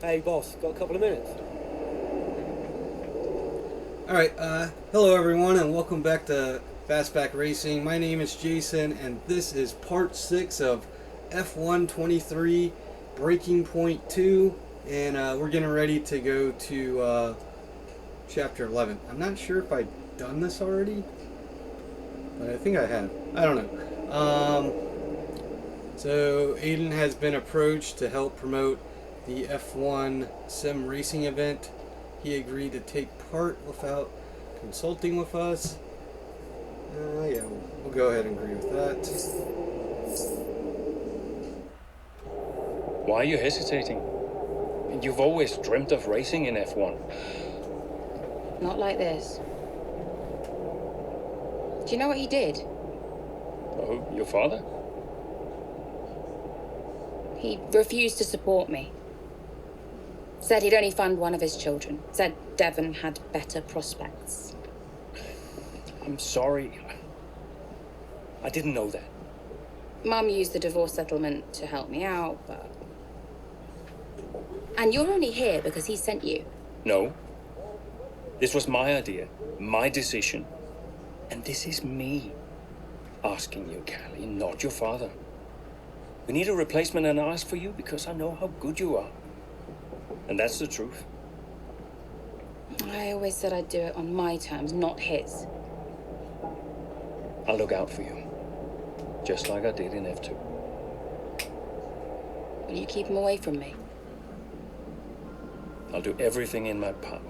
Hey boss, got a couple of minutes? Alright, hello everyone and welcome back to Fastback Racing. My name is Jason and this is part 6 of F123 Breaking Point 2 and we're getting ready to go to chapter 11. I'm not sure if I've done this already, but I think I have. I don't know. So Aiden has been approached to help promote the F1 sim racing event. He agreed to take part without consulting with us. Yeah, we'll go ahead and agree with that. Why are you hesitating? You've always dreamt of racing in F1. Not like this. Do you know what he did? Oh, your father? He refused to support me. Said he'd only fund one of his children. Said Devon had better prospects. I'm sorry. I didn't know that. Mum used the divorce settlement to help me out, but... And you're only here because he sent you. No. This was my idea, my decision. And this is me asking you, Callie, not your father. We need a replacement and I asked for you because I know how good you are. And that's the truth. I always said I'd do it on my terms, not his. I'll look out for you. Just like I did in F2. Will you keep him away from me? I'll do everything in my power.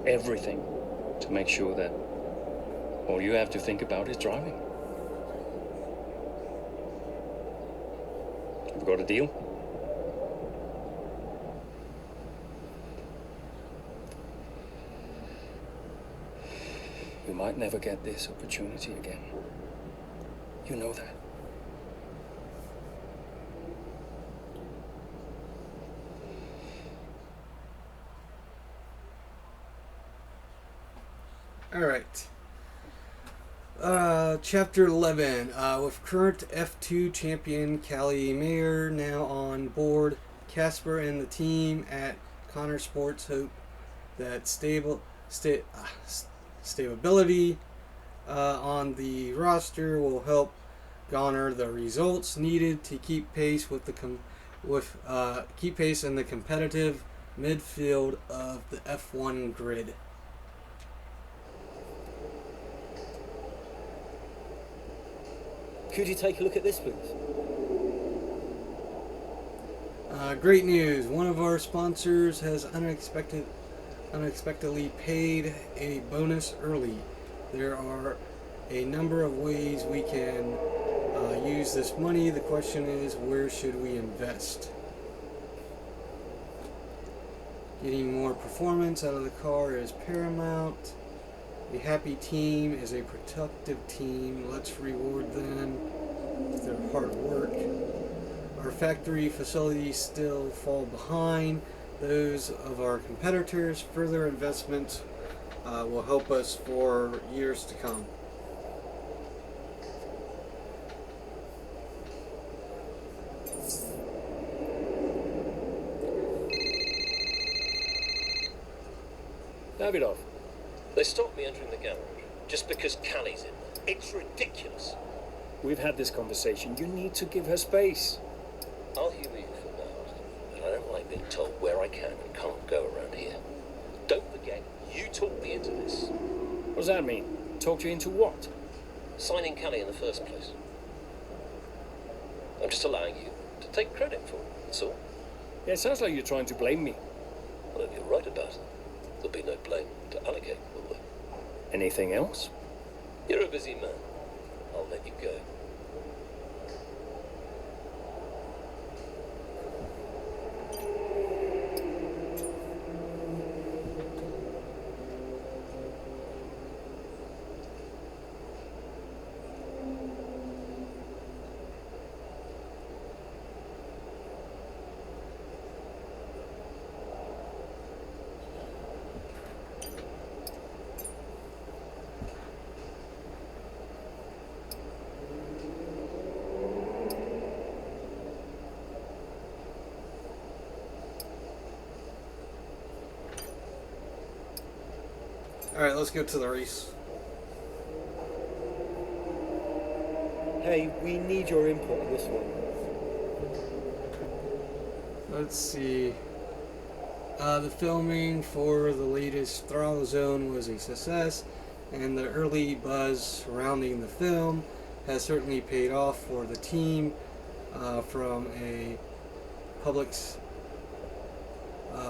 Everything. To make sure that all you have to think about is driving. Have we got a deal? You might never get this opportunity again. You know that. Alright. Chapter 11. With current F2 champion Callie Mayer now on board, Casper and the team at Connor Sports hope that stability on the roster will help garner the results needed to keep pace with keep pace in the competitive midfield of the F1 grid. Could you take a look at this, please? Great news! One of our sponsors has unexpectedly paid a bonus early. There are a number of ways we can use this money. The question is, where should we invest? Getting more performance out of the car is paramount. A happy team is a productive team. Let's reward them with their hard work. Our factory facilities still fall behind those of our competitors. Further investments will help us for years to come. Davidoff. They stopped me entering the garage just because Callie's in there. It's ridiculous. We've had this conversation. You need to give her space. I'll humor you for now, but I don't like being told where I can and can't go around here. Don't forget, you talked me into this. What does that mean? Talked you into what? Signing Callie in the first place. I'm just allowing you to take credit for it, that's all. Yeah, it sounds like you're trying to blame me. Well, if you're right about it, there'll be no blame to allocate, will there? Anything else? You're a busy man. I'll let you go. Alright, let's go to the race. Hey, we need your input on this one. Let's see. The filming for the latest Throttle Zone was a success, and the early buzz surrounding the film has certainly paid off for the team. From a public's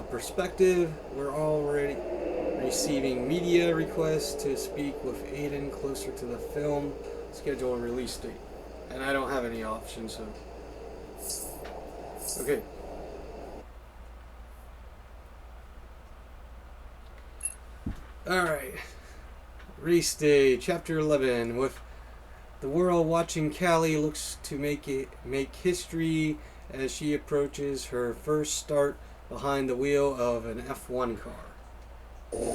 perspective, we're already receiving media requests to speak with Aiden closer to the film schedule and release date. And I don't have any options, so... Okay. Alright. Race Day, Chapter 11, with the world watching. Callie looks to make history as she approaches her first start behind the wheel of an F1 car.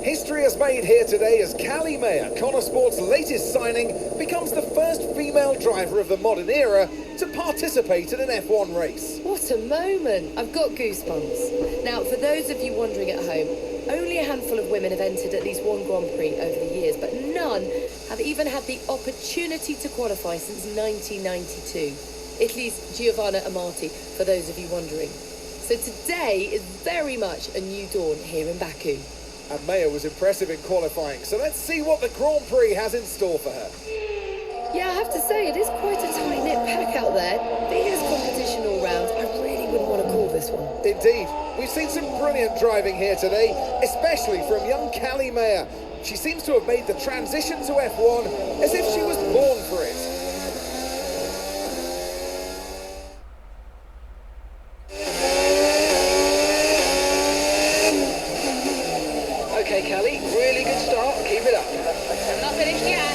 History is made here today as Callie Mayer, Connor Sport's latest signing, becomes the first female driver of the modern era to participate in an F1 race. What a moment! I've got goosebumps. Now, for those of you wondering at home, only a handful of women have entered at least one Grand Prix over the years, but none have even had the opportunity to qualify since 1992. Italy's Giovanna Amati, for those of you wondering. So today is very much a new dawn here in Baku. And Mayer was impressive in qualifying, so let's see what the Grand Prix has in store for her. Yeah, I have to say, it is quite a tight-knit pack out there. Fierce competition all round. I really wouldn't want to call this one. Indeed, we've seen some brilliant driving here today, especially from young Callie Mayer. She seems to have made the transition to F1 as if she was born for it. Okay, Callie, really good start. Keep it up. I'm not finished yet.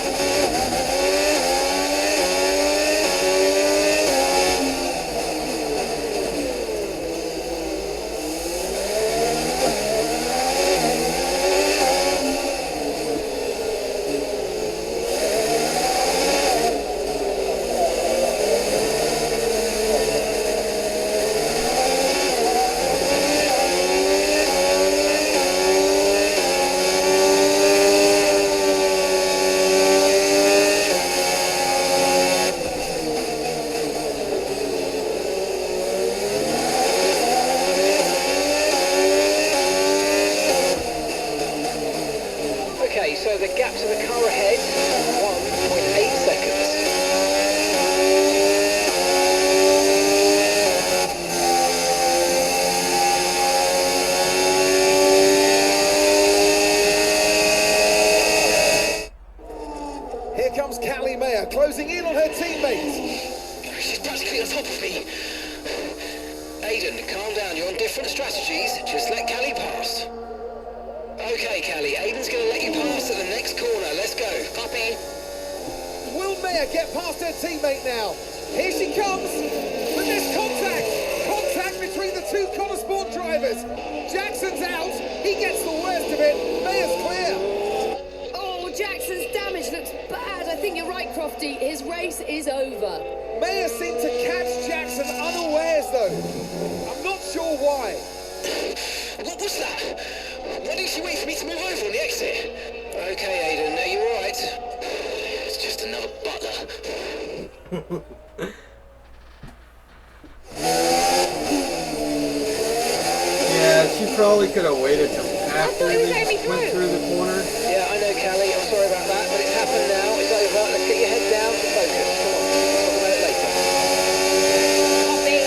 Okay, so the gap to the car ahead, 1.8 seconds. Here comes Callie Mayer, closing in on her teammates. She's practically on top of me. Aiden, calm down. You're on different strategies. Just let Callie pass. Okay, Callie. Aiden's going to let you pass at the next corner. Let's go. Copy. Will Mayer get past her teammate now? Here she comes. But there's contact. Contact between the two Connor Sport drivers. Jackson's out. He gets the worst of it. Mayer's clear. Oh, Jackson's damage looks bad. I think you're right, Crofty. His race is over. Mayer seemed to catch Jackson unawares, though. I'm not sure why. What was that? Why didn't she wait for me to move over on the exit? Okay, Aiden. Are you all right? It's just another butler. Yeah, she probably could have waited till after thought he was they letting me went through. through the corner. Yeah, I know, Callie. I'm sorry about that, but it's happened now. It's over. Let's get your head down and focus. Come on. We'll talk about it later. Copy.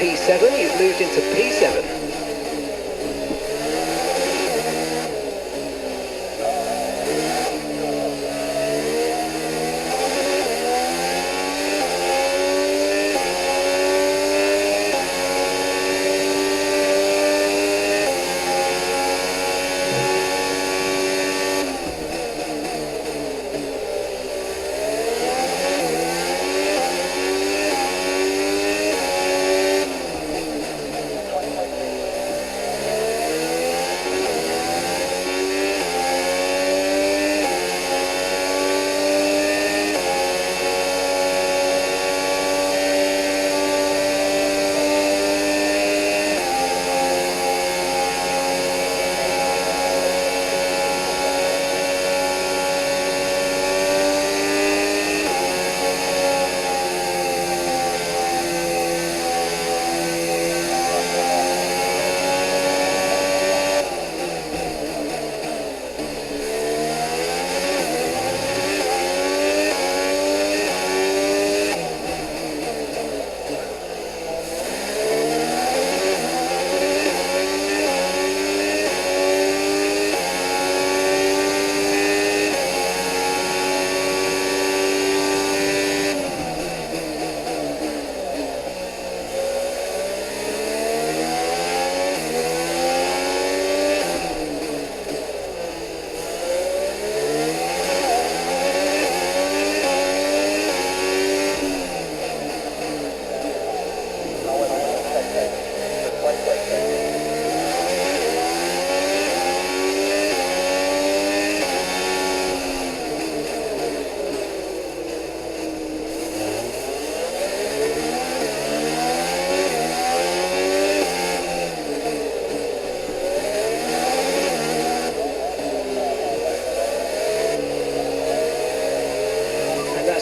P7, you've moved into P7.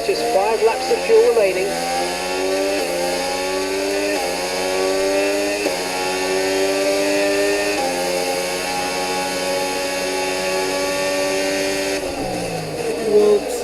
Just 5 laps of fuel remaining. Whoops.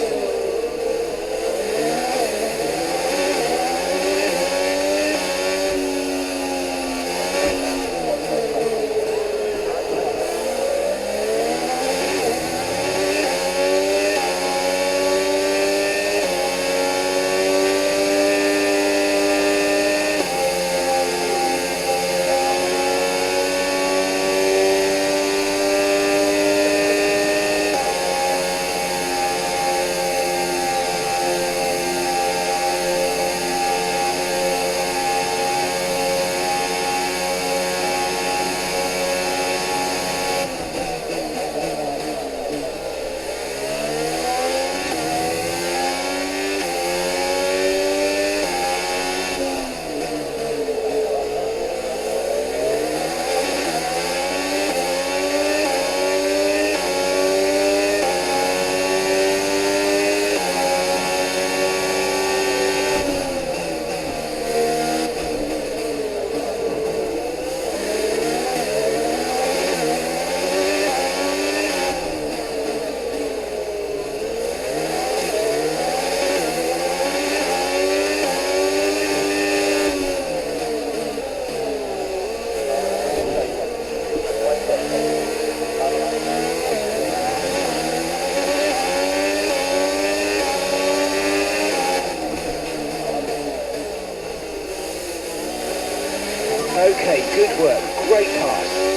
Okay, good work. Great pass.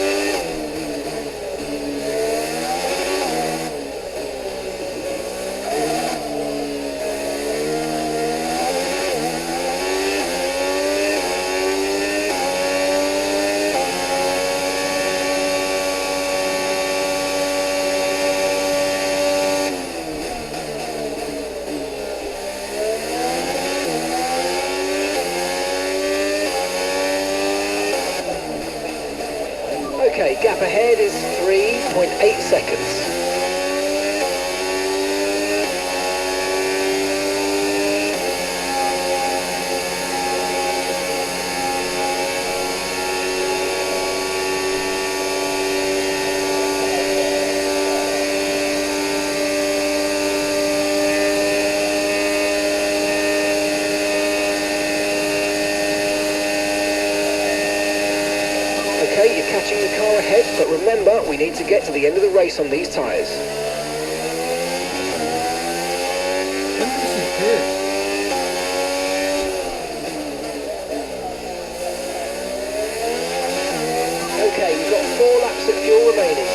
Okay, gap ahead is 3.8 seconds. pushing the car ahead, but remember, we need to get to the end of the race on these tyres. I think this is good. Okay, we've got 4 laps of fuel remaining.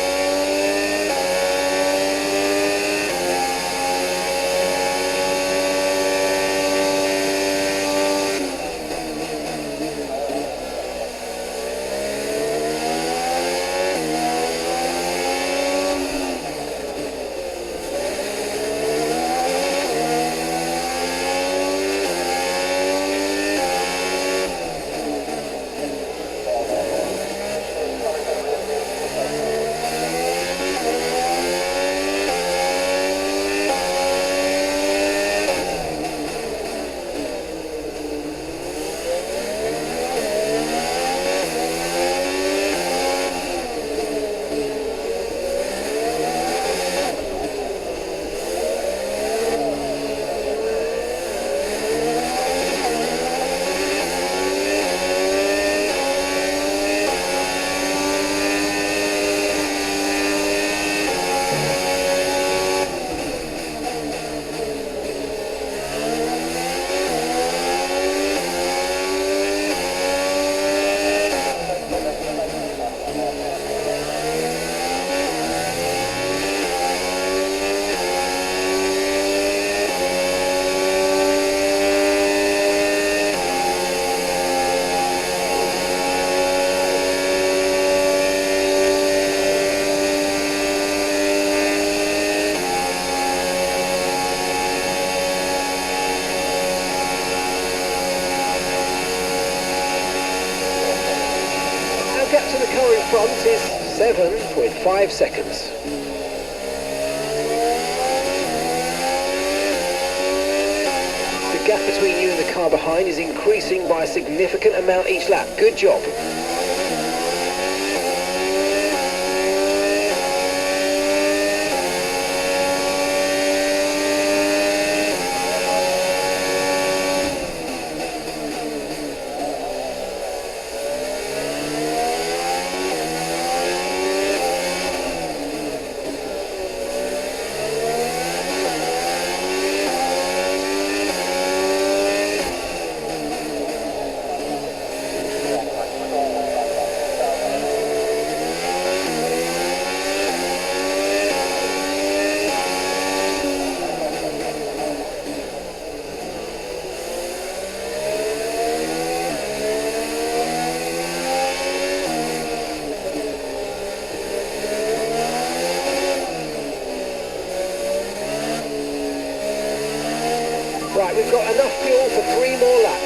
Gap to the car in front is 7.5 seconds. The gap between you and the car behind is increasing by a significant amount each lap. Good job. Right, we've got enough fuel for 3 more laps.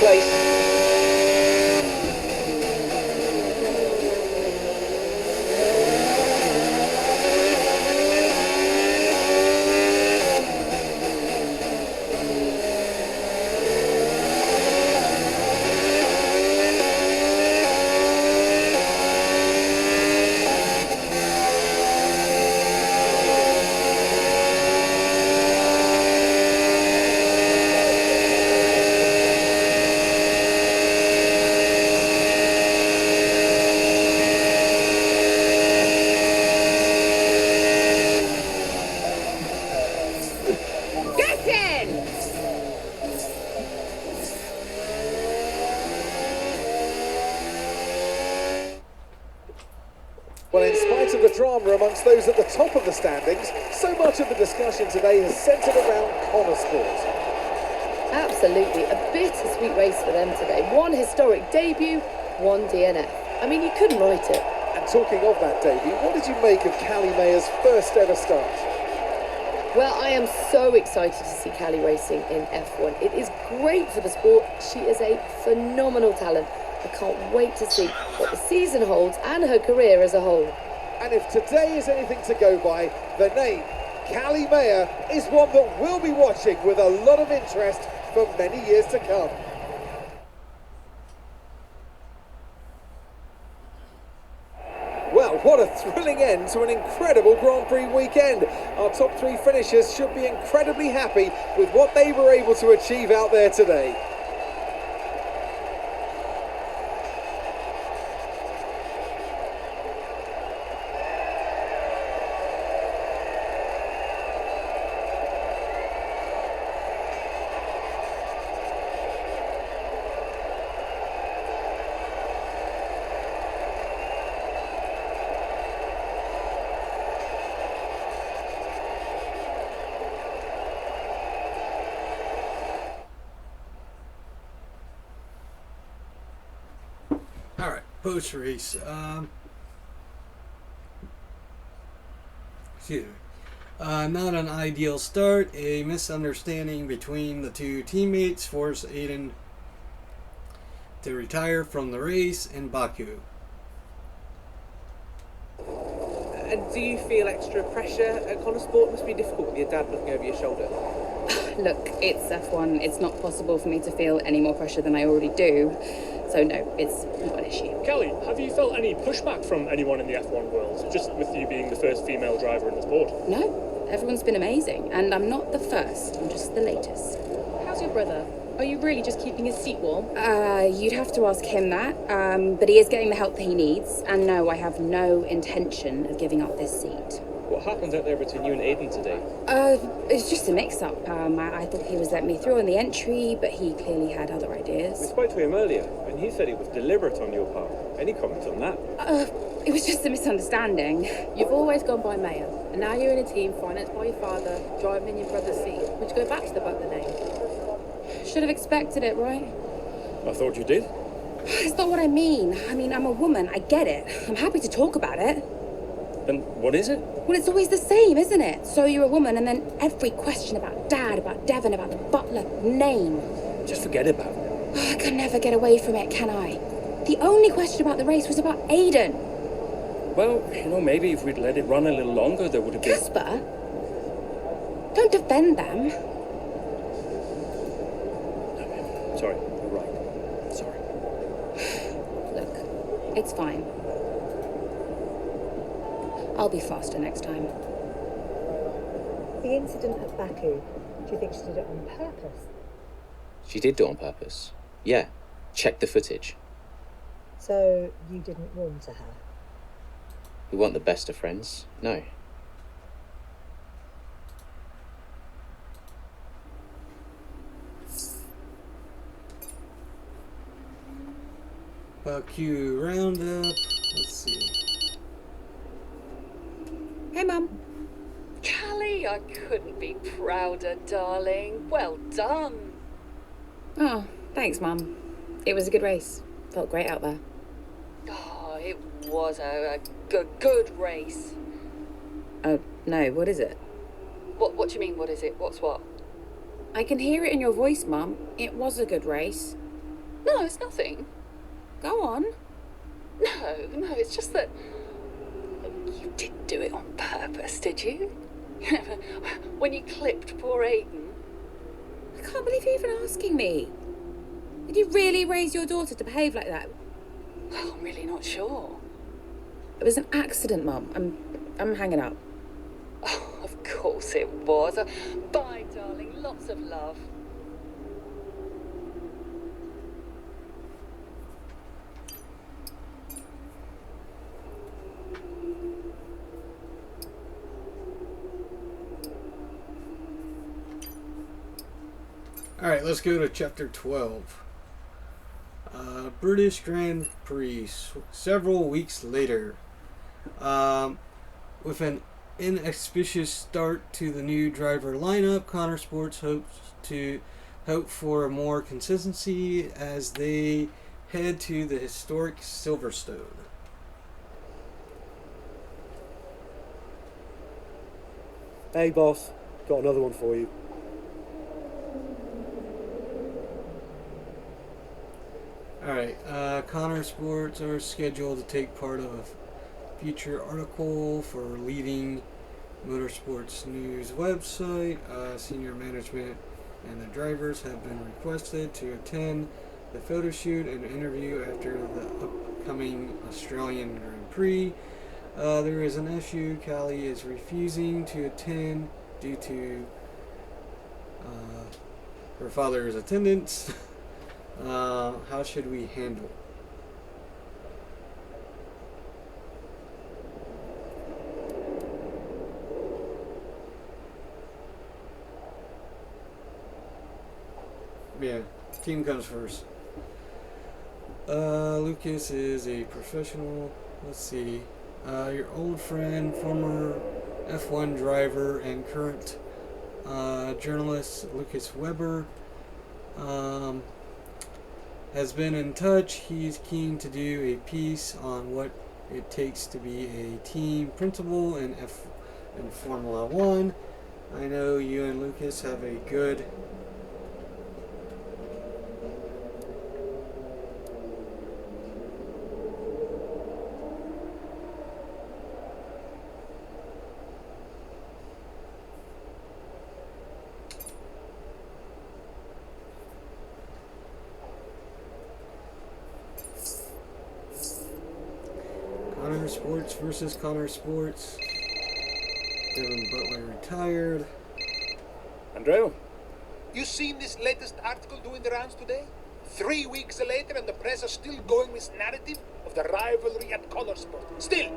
place. Well, in spite of the drama amongst those at the top of the standings, so much of the discussion today has centred around Connor Sport. Absolutely, a bittersweet race for them today. One historic debut, one DNF. I mean, you couldn't write it. And talking of that debut, what did you make of Callie Mayer's first ever start? Well, I am so excited to see Callie racing in F1. It is great for the sport. She is a phenomenal talent. I can't wait to see what the season holds and her career as a whole. And if today is anything to go by, the name Callie Mayer is one that we'll be watching with a lot of interest for many years to come. Well, what a thrilling end to an incredible Grand Prix weekend. Our top three finishers should be incredibly happy with what they were able to achieve out there today. Alright, post race. Excuse me. Not an ideal start. A misunderstanding between the two teammates forced Aiden to retire from the race in Baku. And do you feel extra pressure at Connor Sport? Must be difficult with your dad looking over your shoulder. Look, it's F1. It's not possible for me to feel any more pressure than I already do. So no, it's not an issue. Callie, have you felt any pushback from anyone in the F1 world, just with you being the first female driver in the sport? No, everyone's been amazing. And I'm not the first, I'm just the latest. How's your brother? Are you really just keeping his seat warm? You'd have to ask him that. But he is getting the help that he needs. And no, I have no intention of giving up this seat. What happened out there between you and Aiden today? It's just a mix-up. I thought he was letting me through on the entry, but he clearly had other We ideas. spoke to him earlier, and he said it was deliberate on your part. Any comment on that? It was just a misunderstanding. You've always gone by Mayor, and now you're in a team financed by your father, driving in your brother's seat. Would you go back to the Butler name? Should have expected it, right? I thought you did. It's not what I mean. I mean, I'm a woman. I get it. I'm happy to talk about it. Then what is it? Well, it's always the same, isn't it? So you're a woman, and then every question about Dad, about Devon, about the Butler name. Just forget about it. I can never get away from it, can I? The only question about the race was about Aiden. Well, maybe if we'd let it run a little longer, there would have been... Casper, don't defend them. Sorry, you're right. Sorry. Look, it's fine. I'll be faster next time. The incident at Baku, do you think she did it on purpose? She did do it on purpose. Yeah. Check the footage. So you didn't warm to her? We weren't the best of friends. No. Baku roundup. Let's see. Hey, Mum. Callie, I couldn't be prouder, darling. Well done. Oh, thanks, Mum. It was a good race. Felt great out there. Oh, it was a good race. Oh, no, what is it? What do you mean, what is it? What's what? I can hear it in your voice, Mum. It was a good race. No, it's nothing. Go on. No, it's just that... You didn't do it on purpose, did you? When you clipped poor Aiden. I can't believe you're even asking me. Did you really raise your daughter to behave like that? Well, I'm really not sure. It was an accident, Mum. I'm hanging up. Oh, of course it was. Bye, darling. Lots of love. Alright, let's go to chapter 12. British Grand Prix, several weeks later. With an inauspicious start to the new driver lineup, Connor Sports hope for more consistency as they head to the historic Silverstone. Hey, boss. Got another one for you. Alright, Connor Sports are scheduled to take part of a feature article for leading motorsports news website. Senior management and the drivers have been requested to attend the photo shoot and interview after the upcoming Australian Grand Prix. There is an issue. Callie is refusing to attend due to her father's attendance. How should we handle? Yeah, team comes first. Lucas is a professional. Let's see. Your old friend, former F1 driver and current journalist Lucas Weber has been in touch. He's keen to do a piece on what it takes to be a team principal in Formula One. I know you and Lucas have a good Connor Sports versus Connor Sports. Devin Butler retired. Andrea? You seen this latest article doing the rounds today? 3 weeks later and the press are still going with narrative of the rivalry at Connor Sport. Still.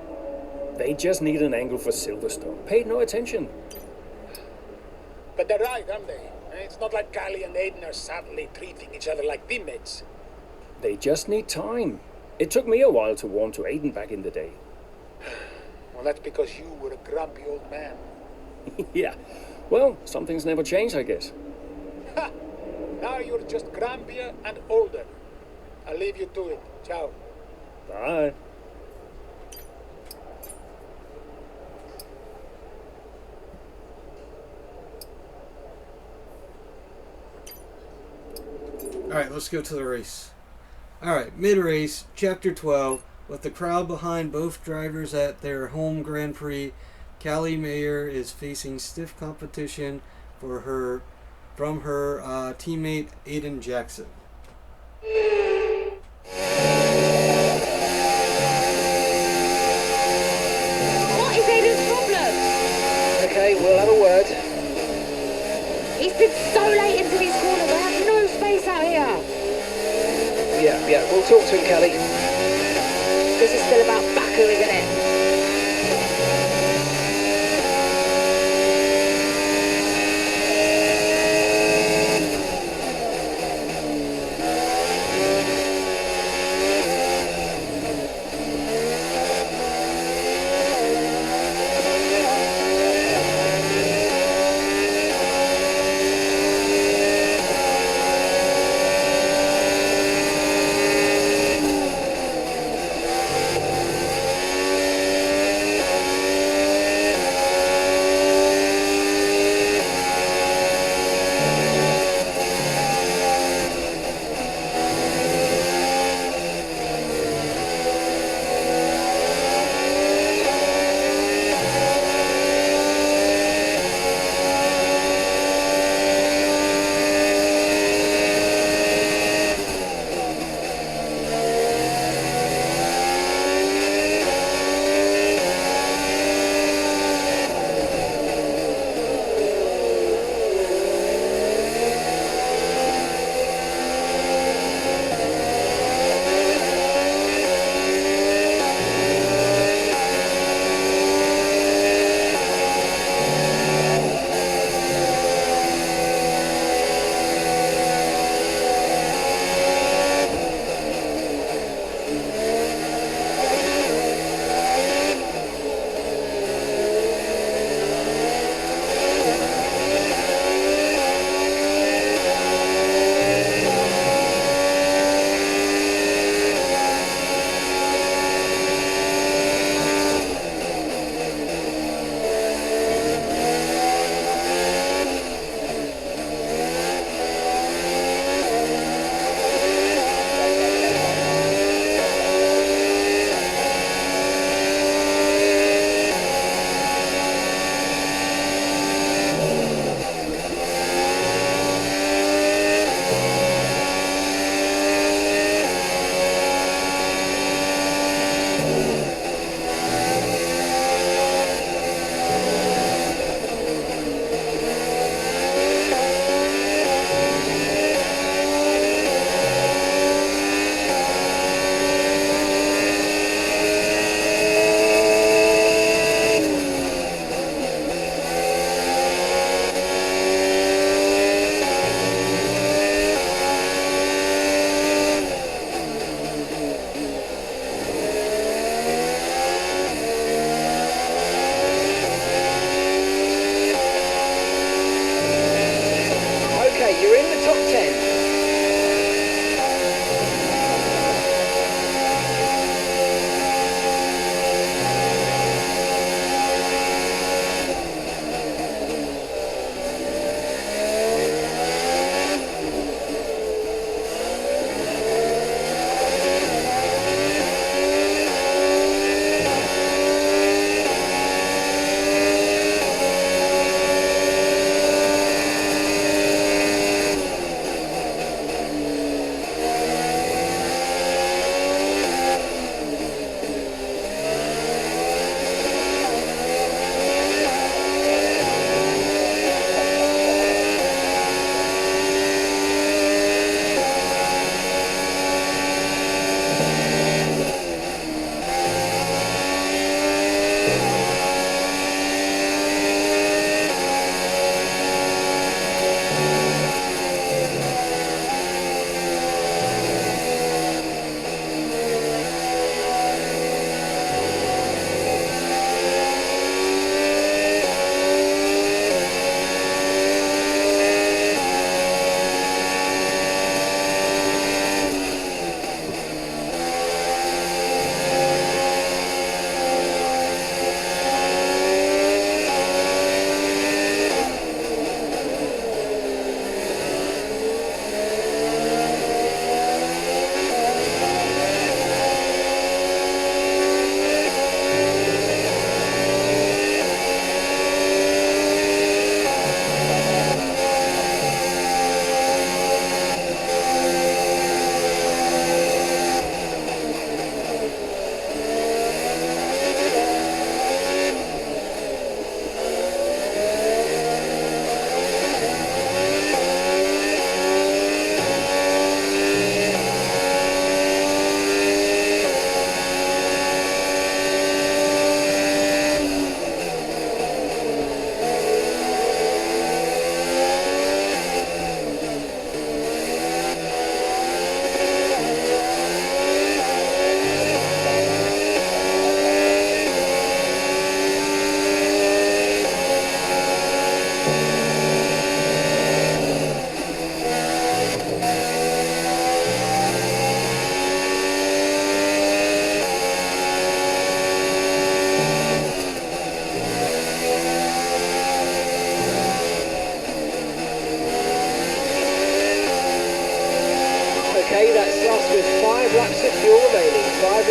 They just need an angle for Silverstone. Paid no attention. But they're right, aren't they? It's not like Callie and Aiden are sadly treating each other like teammates. They just need time. It took me a while to warm to Aiden back in the day. Well, that's because you were a grumpy old man. Yeah. Well, some things never change, I guess. Ha! Now you're just grumpier and older. I'll leave you to it. Ciao. Bye. Alright, let's go to the race. Alright, mid-race, Chapter 12. With the crowd behind both drivers at their home Grand Prix, Callie Mayer is facing stiff competition from her teammate Aiden Jackson. What is Aiden's problem? Okay, we'll have a word. He's been so late into these corners. I have no space out here. Yeah, we'll talk to him, Callie. This is still about Baku, isn't it?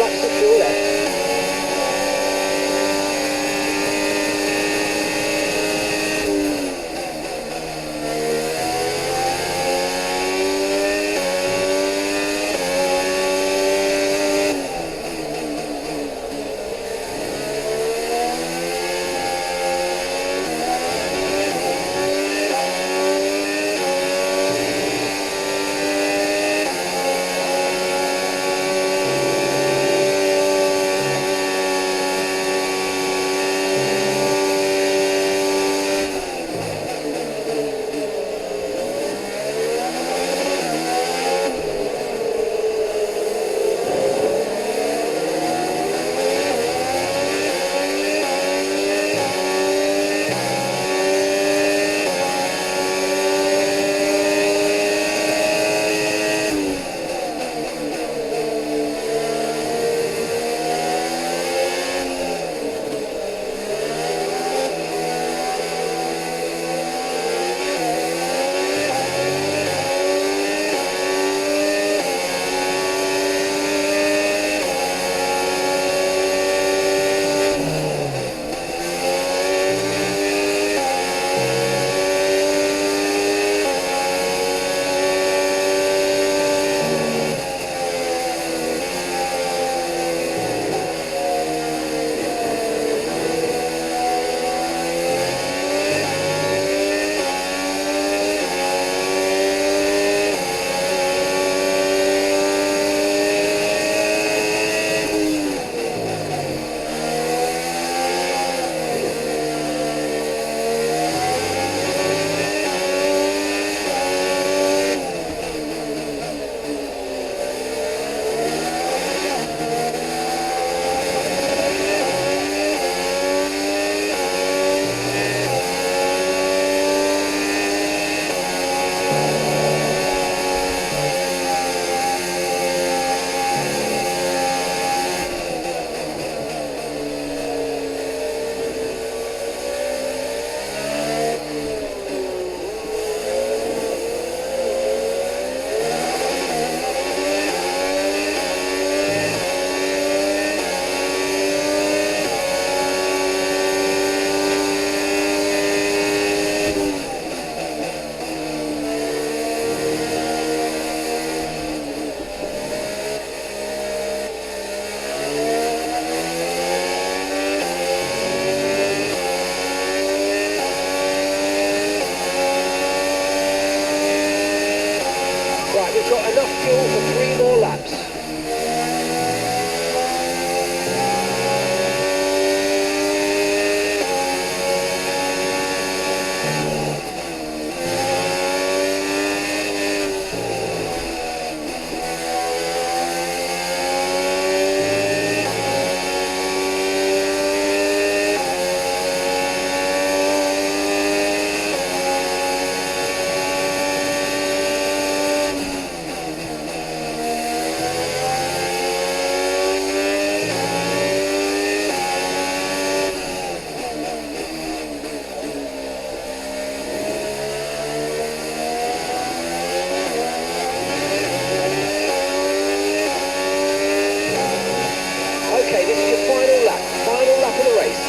laps are still left. We've got enough fuel for 3 more laps. Okay, this is your final lap of the race.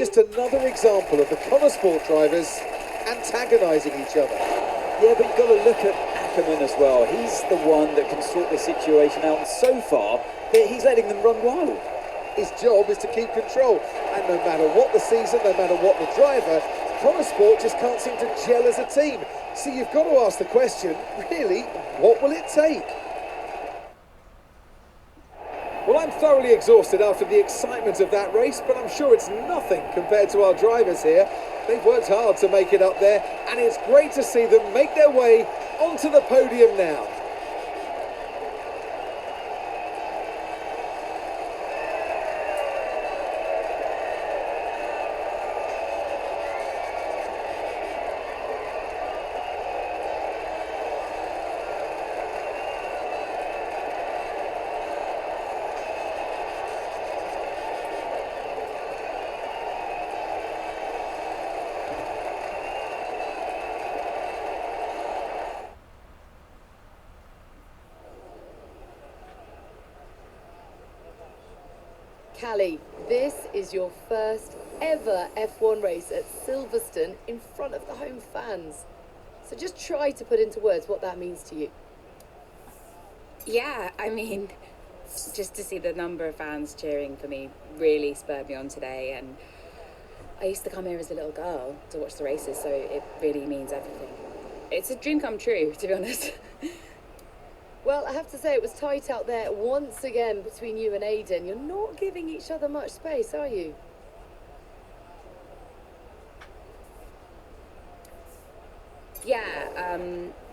just another example of the Connor Sport drivers antagonising each other. Yeah, but you've got to look at Ackerman as well. He's the one that can sort this situation out, and so far, he's letting them run wild. His job is to keep control, and no matter what the season, no matter what the driver, Connor Sport just can't seem to gel as a team. So you've got to ask the question, really, what will it take? Well, I'm thoroughly exhausted after the excitement of that race, but I'm sure it's nothing compared to our drivers here. They've worked hard to make it up there, and it's great to see them make their way onto the podium now. Callie, this is your first ever F1 race at Silverstone in front of the home fans. So just try to put into words what that means to you. Yeah, I mean, just to see the number of fans cheering for me really spurred me on today. And I used to come here as a little girl to watch the races, so it really means everything. It's a dream come true, to be honest. Well, I have to say it was tight out there once again between you and Aiden. You're not giving each other much space, are you? Yeah,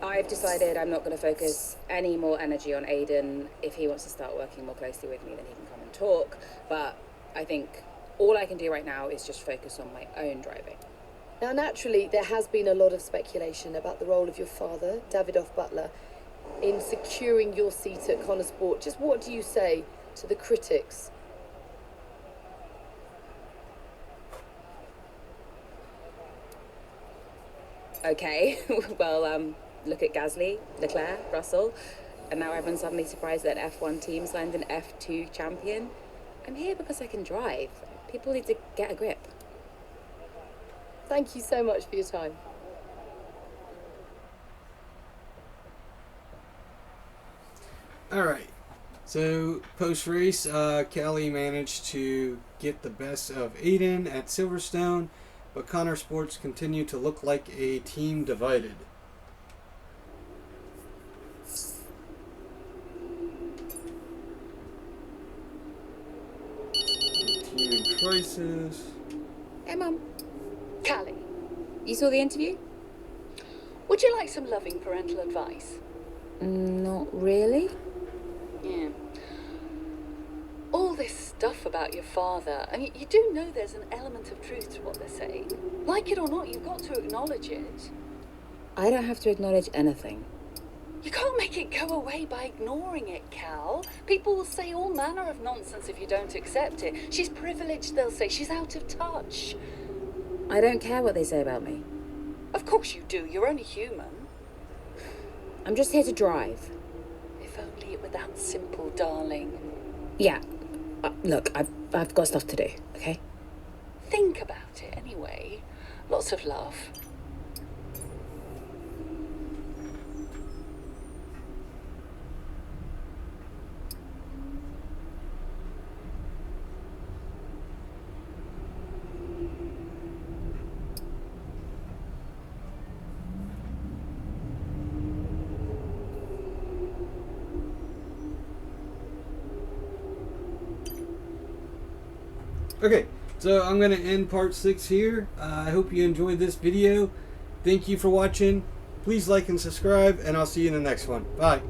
I've decided I'm not going to focus any more energy on Aiden. If he wants to start working more closely with me, then he can come and talk. But I think all I can do right now is just focus on my own driving. Now, naturally, there has been a lot of speculation about the role of your father, Davidoff Butler, in securing your seat at Connor Sport. Just what do you say to the critics? Okay, well, look at Gasly, Leclerc, Russell, and now everyone's suddenly surprised that an F1 team signed an F2 champion. I'm here because I can drive. People need to get a grip. Thank you so much for your time. Alright, so post-race, Callie managed to get the best of Aiden at Silverstone, but Connor Sports continue to look like a team divided. Team in crisis. Hey, Mum. Callie. You saw the interview? Would you like some loving parental advice? Not really. Yeah. All this stuff about your father, I mean, you do know there's an element of truth to what they're saying. Like it or not, you've got to acknowledge it. I don't have to acknowledge anything. You can't make it go away by ignoring it, Cal. People will say all manner of nonsense if you don't accept it. She's privileged, they'll say. She's out of touch. I don't care what they say about me. Of course you do. You're only human. I'm just here to drive. If only it were that simple, darling. Yeah. Look, I've got stuff to do, okay? Think about it anyway. Lots of love. Okay, so I'm going to end part 6 here. I hope you enjoyed this video. Thank you for watching. Please like and subscribe, and I'll see you in the next one. Bye.